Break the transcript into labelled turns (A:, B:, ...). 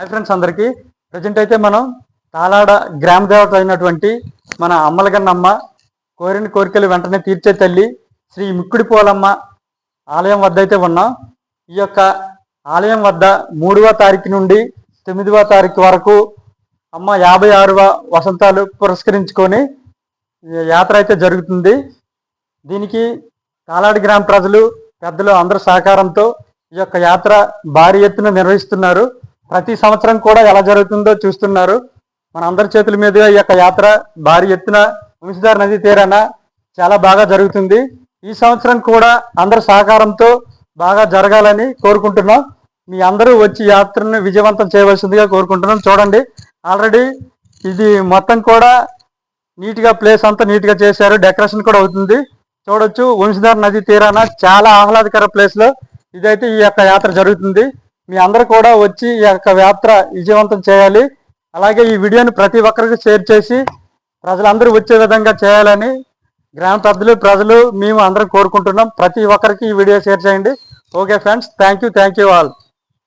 A: Hi friends అందరికీ present అయితే మనం తాలాడ గ్రామ దేవత అయినటువంటి మన అమ్మలగన్నమ్మ కోరిన కోరికలు వెంటనే తీర్చే తల్లి శ్రీ ముక్కుడి పోలమ్మ ఆలయం వద్ద అయితే ఉన్నాం. ఈ యొక్క ఆలయం వద్ద 3వ తారీఖు నుండి 9వ తారీఖు వరకు అమ్మ 56వ వసంతాలు పురస్కరించుకొని యాత్ర అయితే జరుగుతుంది. దీనికి తాలాడి గ్రామ ప్రజలు పెద్దలు అందరూ సహకారంతో ఈ యొక్క యాత్ర భారీ ఎత్తున నిర్వహిస్తున్నారు. ప్రతి సంవత్సరం కూడా ఎలా జరుగుతుందో చూస్తున్నారు. మన అందరి చేతుల మీదుగా ఈ యొక్క యాత్ర భారీ ఎత్తున వంశధార నది తీరాన చాలా బాగా జరుగుతుంది. ఈ సంవత్సరం కూడా అందరి సహకారంతో బాగా జరగాలని కోరుకుంటున్నాం. మీ అందరూ వచ్చి యాత్రను విజయవంతం చేయవలసిందిగా కోరుకుంటున్నాం. చూడండి, ఆల్రెడీ ఇది మొత్తం కూడా నీట్గా ప్లేస్ అంతా నీట్గా చేశారు. డెకరేషన్ కూడా అవుతుంది. చూడొచ్చు, వంశధార నది తీరాన చాలా ఆహ్లాదకర ప్లేస్లో ఇదైతే ఈ యొక్క యాత్ర జరుగుతుంది. మీ అందరూ కూడా వచ్చి ఈ యొక్క యాత్ర విజయవంతం చేయాలి. అలాగే ఈ వీడియోని ప్రతి ఒక్కరికి షేర్ చేసి ప్రజలందరూ వచ్చే విధంగా చేయాలని గ్రామ పెద్దలు ప్రజలు మేము అందరం కోరుకుంటున్నాం. ప్రతి ఒక్కరికి ఈ వీడియో షేర్ చేయండి. Okay friends, thank you all.